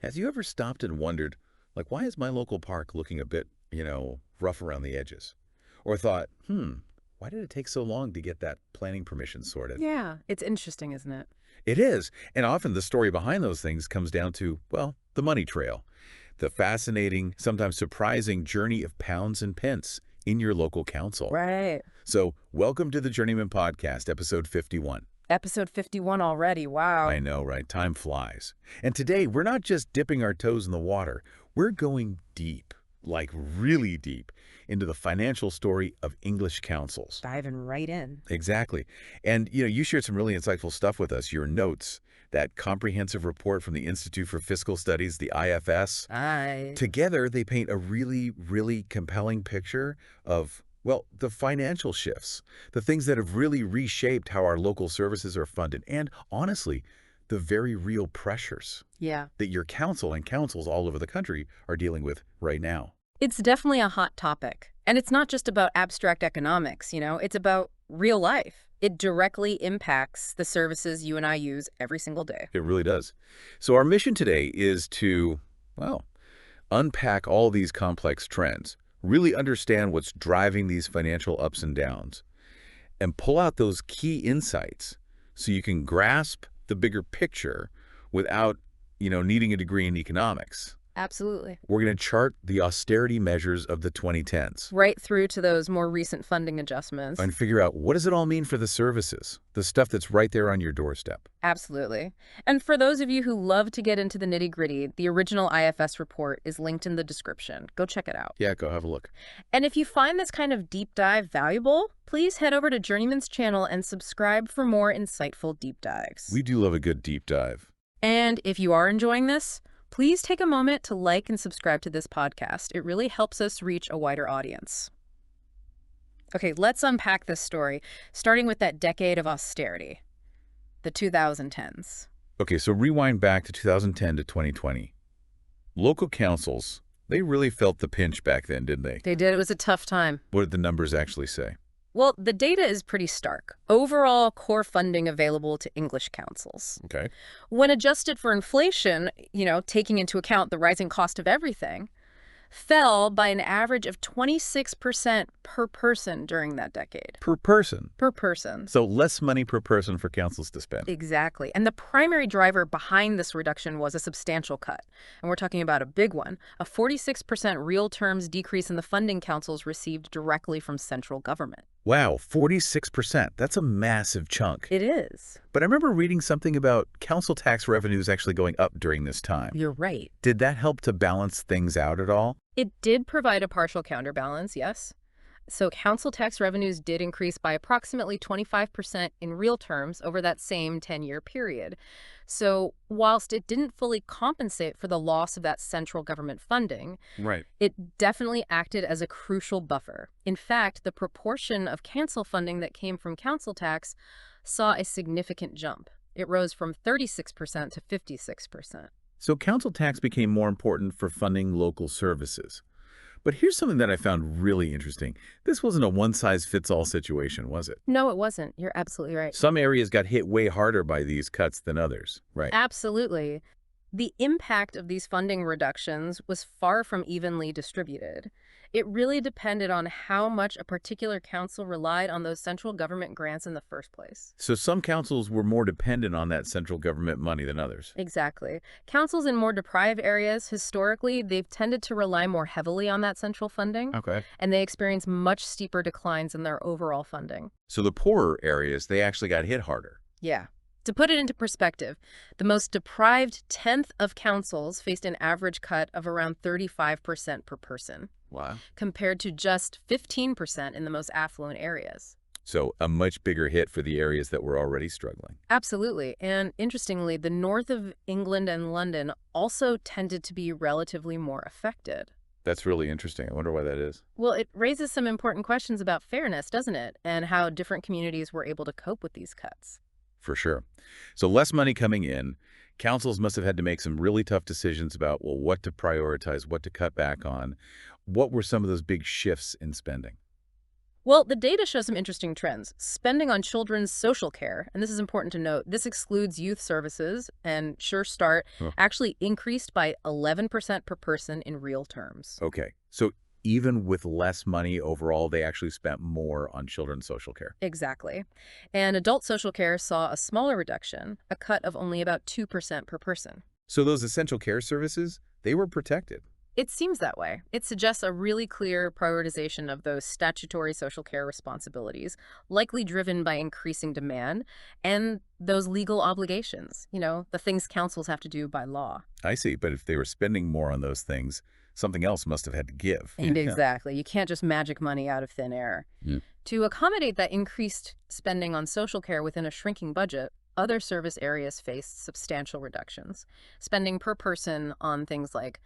Has you ever stopped and wondered, like, why is my local park looking a bit, rough around the edges? Or thought, why did it take so long to get that planning permission sorted? Yeah, it's interesting, isn't it? It is. And often the story behind those things comes down to, well, the money trail, the fascinating, sometimes surprising journey of pounds and pence in your local council. Right. So, welcome to the Journeyman Podcast, episode 51. Episode 51 already. Wow. I know, right? Time flies. And today, we're not just dipping our toes in the water. We're going deep, like really deep, into the financial story of English councils. Diving right in. Exactly. And, you shared some really insightful stuff with us, your notes, that comprehensive report from the Institute for Fiscal Studies, the IFS. Aye. Together, they paint a really, really compelling picture of, well, the financial shifts, the things that have really reshaped how our local services are funded, and honestly, the very real pressures Yeah. that your council and councils all over the country are dealing with right now. It's definitely a hot topic. And it's not just about abstract economics, it's about real life. It directly impacts the services you and I use every single day. It really does. So our mission today is to, well, unpack all these complex trends, really understand what's driving these financial ups and downs, and pull out those key insights so you can grasp the bigger picture without, needing a degree in economics. Absolutely. We're going to chart the austerity measures of the 2010s Right through to those more recent funding adjustments. and figure out, what does it all mean for the services, the stuff that's right there on your doorstep. Absolutely. And for those of you who love to get into the nitty-gritty, the original IFS report is linked in the description. Go check it out. Yeah, go have a look. And if you find this kind of deep dive valuable, please head over to Journeyman's channel and subscribe for more insightful deep dives. We do love a good deep dive. And if you are enjoying this, please take a moment to like and subscribe to this podcast. It really helps us reach a wider audience. Okay, let's unpack this story, starting with that decade of austerity, the 2010s. Okay, so rewind back to 2010 to 2020. Local councils, they really felt the pinch back then, didn't they? They did. It was a tough time. What did the numbers actually say? Well, the data is pretty stark. Overall core funding available to English councils. Okay. When adjusted for inflation, taking into account the rising cost of everything, fell by an average of 26% per person during that decade. Per person. Per person. So less money per person for councils to spend. Exactly. And the primary driver behind this reduction was a substantial cut. And we're talking about a big one, a 46% real terms decrease in the funding councils received directly from central government. Wow, 46%. That's a massive chunk. It is. But I remember reading something about council tax revenues actually going up during this time. You're right. Did that help to balance things out at all? It did provide a partial counterbalance, yes. So council tax revenues did increase by approximately 25% in real terms over that same 10-year period. So whilst it didn't fully compensate for the loss of that central government funding, Right. it definitely acted as a crucial buffer. In fact, the proportion of council funding that came from council tax saw a significant jump. It rose from 36% to 56%. So council tax became more important for funding local services. But here's something that I found really interesting. This wasn't a one-size-fits-all situation, was it? No, it wasn't. You're absolutely right. Some areas got hit way harder by these cuts than others, right? Absolutely. The impact of these funding reductions was far from evenly distributed. It really depended on how much a particular council relied on those central government grants in the first place. So some councils were more dependent on that central government money than others. Exactly. Councils in more deprived areas, historically, they've tended to rely more heavily on that central funding, Okay. and they experience much steeper declines in their overall funding. So the poorer areas, they actually got hit harder. Yeah. To put it into perspective, the most deprived tenth of councils faced an average cut of around 35% per person, Wow. compared to just 15% in the most affluent areas. So a much bigger hit for the areas that were already struggling. Absolutely. And interestingly, the north of England and London also tended to be relatively more affected. That's really interesting. I wonder why that is. Well, it raises some important questions about fairness, doesn't it? And how different communities were able to cope with these cuts. For sure. So less money coming in. Councils must have had to make some really tough decisions about, well, what to prioritize, what to cut back on. What were some of those big shifts in spending? Well, the data shows some interesting trends. Spending on children's social care, and this is important to note, this excludes youth services, and Sure Start Huh. actually increased by 11% per person in real terms. Okay. So even with less money overall, they actually spent more on children's social care. Exactly. And adult social care saw a smaller reduction, a cut of only about 2% per person. So those essential care services, they were protected. It seems that way. It suggests a really clear prioritization of those statutory social care responsibilities, likely driven by increasing demand and those legal obligations, the things councils have to do by law. I see. But if they were spending more on those things, something else must have had to give. And Yeah. exactly. You can't just magic money out of thin air. Yeah. To accommodate that increased spending on social care within a shrinking budget, other service areas faced substantial reductions. Spending per person on things like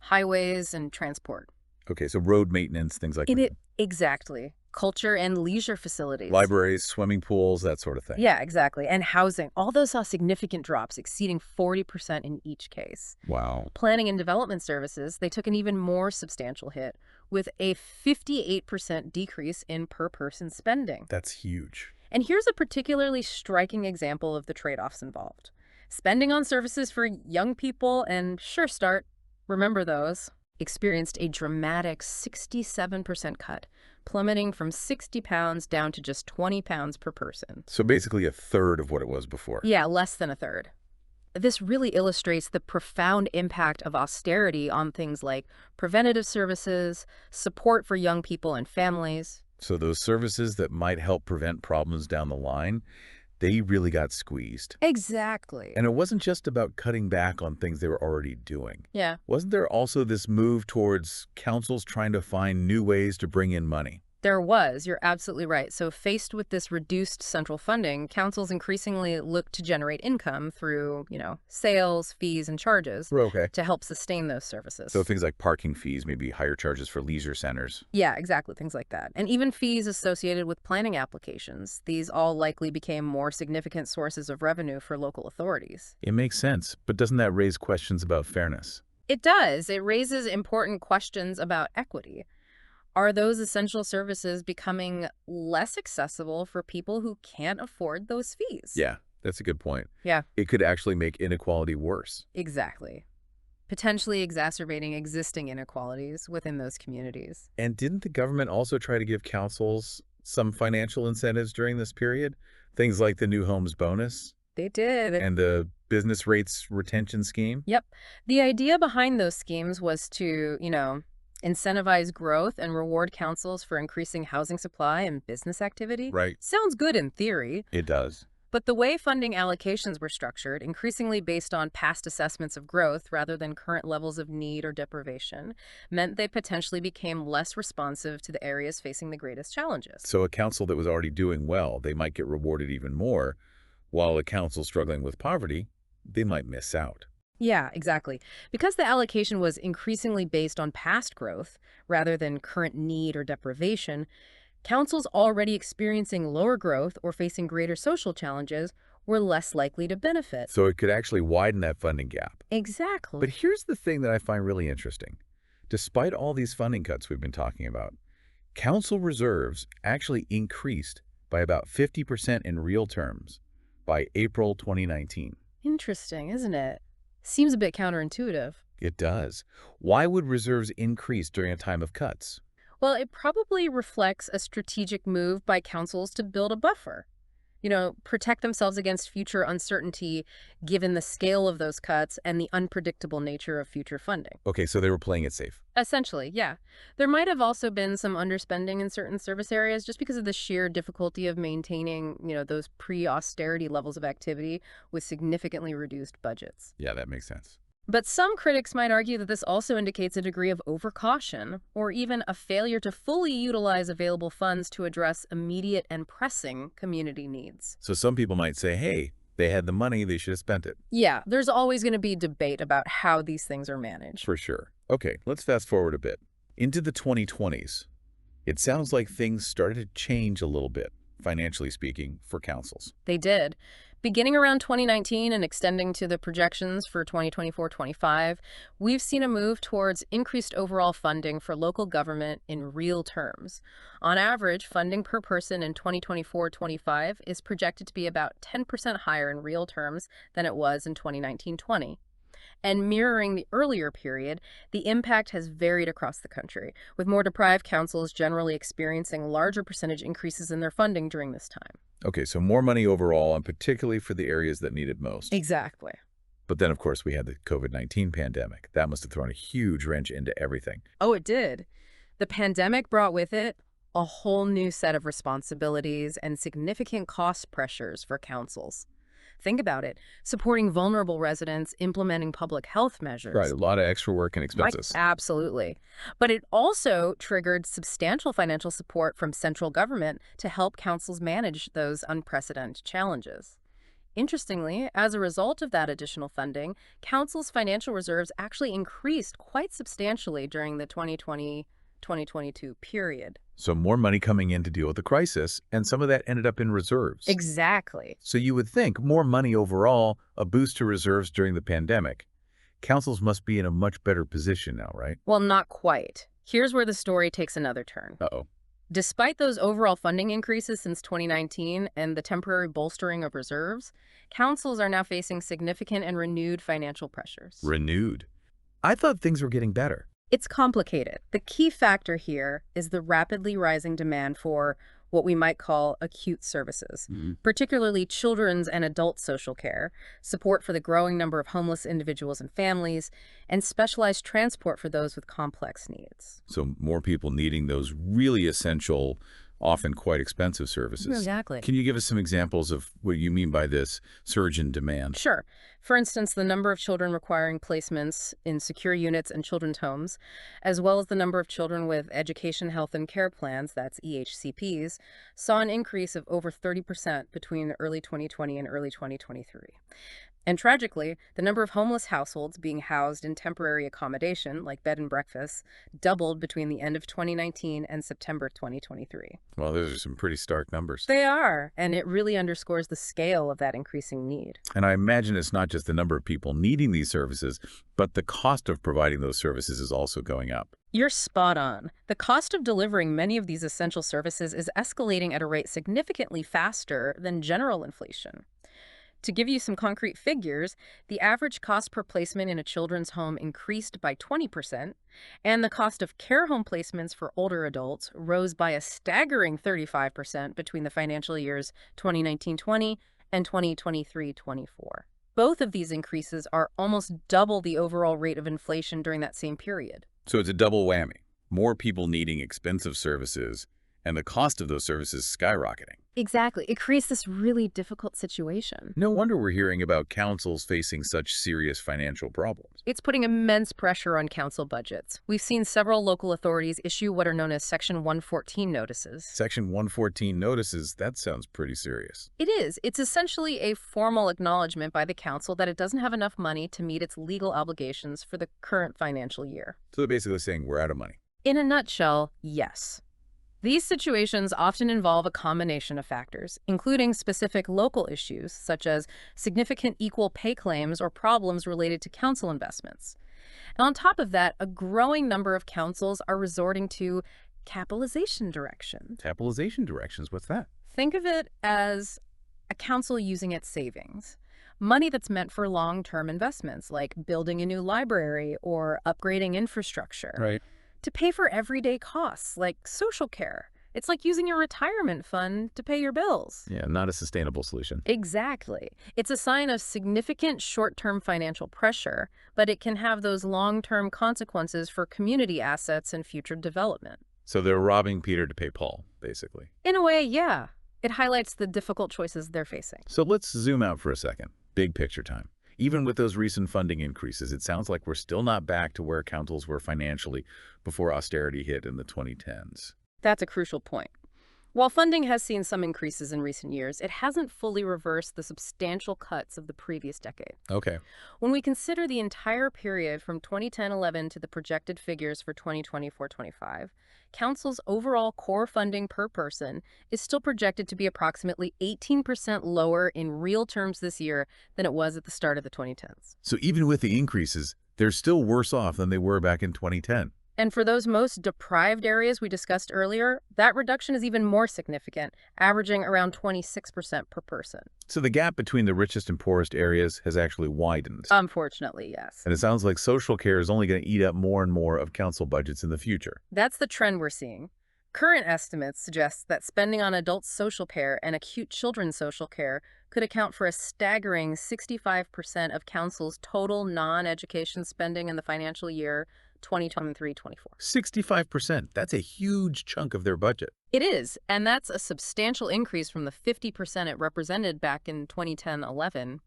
highways and transport. Okay, so road maintenance, things like In that. it, exactly. Culture and leisure facilities. Libraries, swimming pools, that sort of thing. Yeah, exactly. And housing. All those saw significant drops, exceeding 40% in each case. Wow. Planning and development services, they took an even more substantial hit, with a 58% decrease in per person spending. That's huge. And here's a particularly striking example of the trade-offs involved. Spending on services for young people and Sure Start, remember those, experienced a dramatic 67% cut, plummeting from £60 down to just £20 per person. So basically a third of what it was before. Yeah, less than a third. This really illustrates the profound impact of austerity on things like preventative services, support for young people and families. So those services that might help prevent problems down the line, they really got squeezed. Exactly. And it wasn't just about cutting back on things they were already doing. Yeah. Wasn't there also this move towards councils trying to find new ways to bring in money? There was. You're absolutely right. So faced with this reduced central funding, councils increasingly looked to generate income through, sales, fees, and charges Okay. to help sustain those services. So things like parking fees, maybe higher charges for leisure centers. Yeah, exactly. Things like that. And even fees associated with planning applications. These all likely became more significant sources of revenue for local authorities. It makes sense, but doesn't that raise questions about fairness? It does. It raises important questions about equity. Are those essential services becoming less accessible for people who can't afford those fees? Yeah, that's a good point. Yeah, It could actually make inequality worse. exactly. Potentially exacerbating existing inequalities within those communities. And didn't the government also try to give councils some financial incentives during this period? Things like the new homes bonus They did. and the business rates retention scheme? Yep. The idea behind those schemes was to, incentivize growth and reward councils for increasing housing supply and business activity. Right. Sounds good in theory, It does. but the way funding allocations were structured, increasingly based on past assessments of growth rather than current levels of need or deprivation, meant they potentially became less responsive to the areas facing the greatest challenges. So a council that was already doing well, they might get rewarded even more, while a council struggling with poverty, they might miss out. Yeah, exactly. Because the allocation was increasingly based on past growth rather than current need or deprivation, councils already experiencing lower growth or facing greater social challenges were less likely to benefit. So it could actually widen that funding gap. Exactly. But here's the thing that I find really interesting. Despite all these funding cuts we've been talking about, council reserves actually increased by about 50% in real terms by April 2019. Interesting, isn't it? Seems a bit counterintuitive. It does. Why would reserves increase during a time of cuts? Well, it probably reflects a strategic move by councils to build a buffer. Protect themselves against future uncertainty given the scale of those cuts and the unpredictable nature of future funding. Okay, so they were playing it safe. Essentially, yeah. There might have also been some underspending in certain service areas just because of the sheer difficulty of maintaining, those pre-austerity levels of activity with significantly reduced budgets. Yeah, that makes sense. But some critics might argue that this also indicates a degree of overcaution or even a failure to fully utilize available funds to address immediate and pressing community needs. So some people might say, hey, they had the money, they should have spent it. Yeah, there's always going to be debate about how these things are managed. For sure. Okay, let's fast forward a bit. Into the 2020s, it sounds like things started to change a little bit, financially speaking, for councils. They did. Beginning around 2019 and extending to the projections for 2024-25, we've seen a move towards increased overall funding for local government in real terms. On average, funding per person in 2024-25 is projected to be about 10% higher in real terms than it was in 2019-20. And mirroring the earlier period, the impact has varied across the country, with more deprived councils generally experiencing larger percentage increases in their funding during this time. Okay, so more money overall, and particularly for the areas that need it most. Exactly. But then, of course, we had the COVID-19 pandemic. That must have thrown a huge wrench into everything. Oh, it did. The pandemic brought with it a whole new set of responsibilities and significant cost pressures for councils. Think about it, supporting vulnerable residents, implementing public health Right, measures. a lot of extra work and Right, expenses. absolutely. But it also triggered substantial financial support from central government to help councils manage those unprecedented challenges. Interestingly, as a result of that additional funding, councils' financial reserves actually increased quite substantially during the 2020-2022 period. So more money coming in to deal with the crisis, and some of that ended up in reserves. Exactly. So you would think more money overall, a boost to reserves during the pandemic. Councils must be in a much better position now, right? Well, not quite. Here's where the story takes another turn. Uh-oh. Despite those overall funding increases since 2019 and the temporary bolstering of reserves, councils are now facing significant and renewed financial pressures. Renewed. I thought things were getting better. It's complicated. The key factor here is the rapidly rising demand for what we might call acute services, particularly children's and adult social care, support for the growing number of homeless individuals and families, and specialized transport for those with complex needs. So more people needing those really essential, often quite expensive services. Exactly. Can you give us some examples of what you mean by this surge in demand? Sure. For instance, the number of children requiring placements in secure units and children's homes, as well as the number of children with education, health, and care plans, that's EHCPs, saw an increase of over 30% between early 2020 and early 2023. And tragically, the number of homeless households being housed in temporary accommodation, like bed and breakfast, doubled between the end of 2019 and September 2023. Well, those are some pretty stark numbers. They are, and it really underscores the scale of that increasing need. And I imagine it's not just the number of people needing these services, but the cost of providing those services is also going up. You're spot on. The cost of delivering many of these essential services is escalating at a rate significantly faster than general inflation. To give you some concrete figures, the average cost per placement in a children's home increased by 20%, and the cost of care home placements for older adults rose by a staggering 35% between the financial years 2019-20 and 2023-24. Both of these increases are almost double the overall rate of inflation during that same period. So it's a double whammy. More people needing expensive services, and the cost of those services skyrocketing. Exactly. It creates this really difficult situation. No wonder we're hearing about councils facing such serious financial problems. It's putting immense pressure on council budgets. We've seen several local authorities issue what are known as Section 114 notices. Section 114 notices, that sounds pretty serious. It is. It's essentially a formal acknowledgement by the council that it doesn't have enough money to meet its legal obligations for the current financial year. So they're basically saying we're out of money. In a nutshell, yes. These situations often involve a combination of factors, including specific local issues, such as significant equal pay claims or problems related to council investments. And on top of that, a growing number of councils are resorting to capitalization directions. Capitalization directions, what's that? Think of it as a council using its savings, money that's meant for long-term investments, like building a new library or upgrading infrastructure. Right. To pay for everyday costs like social care. It's like using your retirement fund to pay your bills. Yeah, not a sustainable solution. Exactly. It's a sign of significant short-term financial pressure, but it can have those long-term consequences for community assets and future development. So they're robbing Peter to pay Paul, basically. In a way, yeah. It highlights the difficult choices they're facing. So let's zoom out for a second. Big picture time. Even with those recent funding increases, it sounds like we're still not back to where councils were financially before austerity hit in the 2010s. That's a crucial point. While funding has seen some increases in recent years, it hasn't fully reversed the substantial cuts of the previous decade. Okay. When we consider the entire period from 2010-11 to the projected figures for 2024-25, Council's overall core funding per person is still projected to be approximately 18% lower in real terms this year than it was at the start of the 2010s. So even with the increases, they're still worse off than they were back in 2010. And for those most deprived areas we discussed earlier, that reduction is even more significant, averaging around 26% per person. So the gap between the richest and poorest areas has actually widened. Unfortunately, yes. And it sounds like social care is only going to eat up more and more of council budgets in the future. That's the trend we're seeing. Current estimates suggest that spending on adult social care and acute children's social care could account for a staggering 65% of Council's total non-education spending in the financial year 2023-24. 65%. That's a huge chunk of their budget. It is, and that's a substantial increase from the 50% it represented back in 2010-11.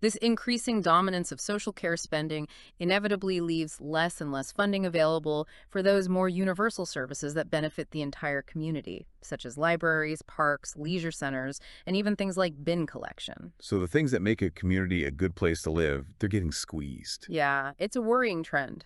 This increasing dominance of social care spending inevitably leaves less and less funding available for those more universal services that benefit the entire community, such as libraries, parks, leisure centers, and even things like bin collection. So the things that make a community a good place to live, they're getting squeezed. Yeah, it's a worrying trend.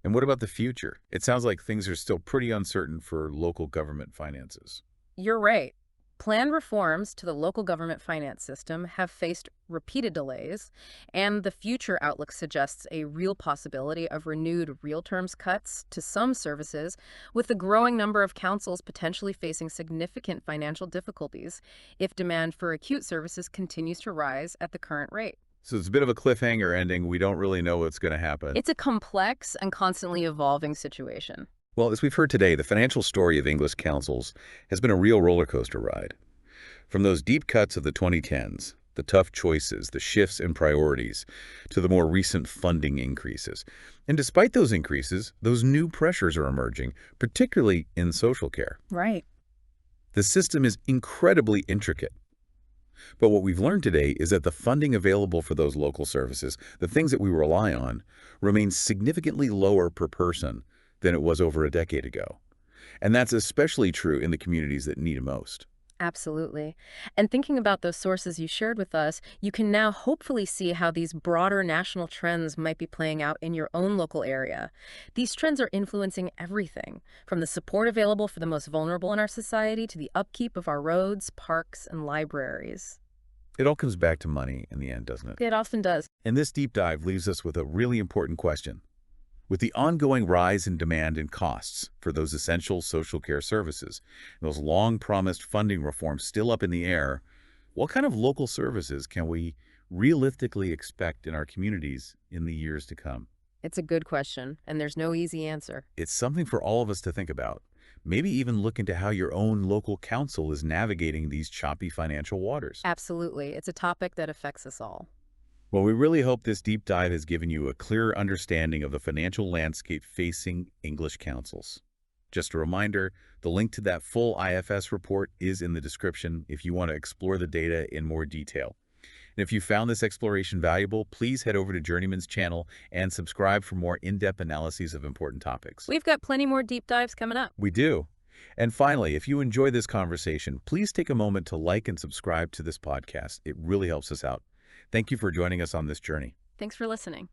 And what about the future? It sounds like things are still pretty uncertain for local government finances. You're right. Planned reforms to the local government finance system have faced repeated delays, and the future outlook suggests a real possibility of renewed real terms cuts to some services, with the growing number of councils potentially facing significant financial difficulties if demand for acute services continues to rise at the current rate. So it's a bit of a cliffhanger ending. We don't really know what's going to happen. It's a complex and constantly evolving situation. Well, as we've heard today, the financial story of English councils has been a real roller coaster ride. From those deep cuts of the 2010s, the tough choices, the shifts in priorities, to the more recent funding increases. And despite those increases, those new pressures are emerging, particularly in social care. Right. The system is incredibly intricate. But what we've learned today is that the funding available for those local services, the things that we rely on, remains significantly lower per person than it was over a decade ago. And that's especially true in the communities that need it most. Absolutely. And thinking about those sources you shared with us, you can now hopefully see how these broader national trends might be playing out in your own local area. These trends are influencing everything, from the support available for the most vulnerable in our society to the upkeep of our roads, parks, and libraries. It all comes back to money in the end, doesn't it? It often does. And this deep dive leaves us with a really important question. With the ongoing rise in demand and costs for those essential social care services, and those long-promised funding reforms still up in the air, what kind of local services can we realistically expect in our communities in the years to come? It's a good question, and there's no easy answer. It's something for all of us to think about. Maybe even look into how your own local council is navigating these choppy financial waters. Absolutely. It's a topic that affects us all. Well, we really hope this deep dive has given you a clearer understanding of the financial landscape facing English councils. Just a reminder, the link to that full IFS report is in the description if you want to explore the data in more detail. And if you found this exploration valuable, please head over to Journeyman's channel and subscribe for more in-depth analyses of important topics. We've got plenty more deep dives coming up. We do. And finally, if you enjoy this conversation, please take a moment to like and subscribe to this podcast. It really helps us out. Thank you for joining us on this journey. Thanks for listening.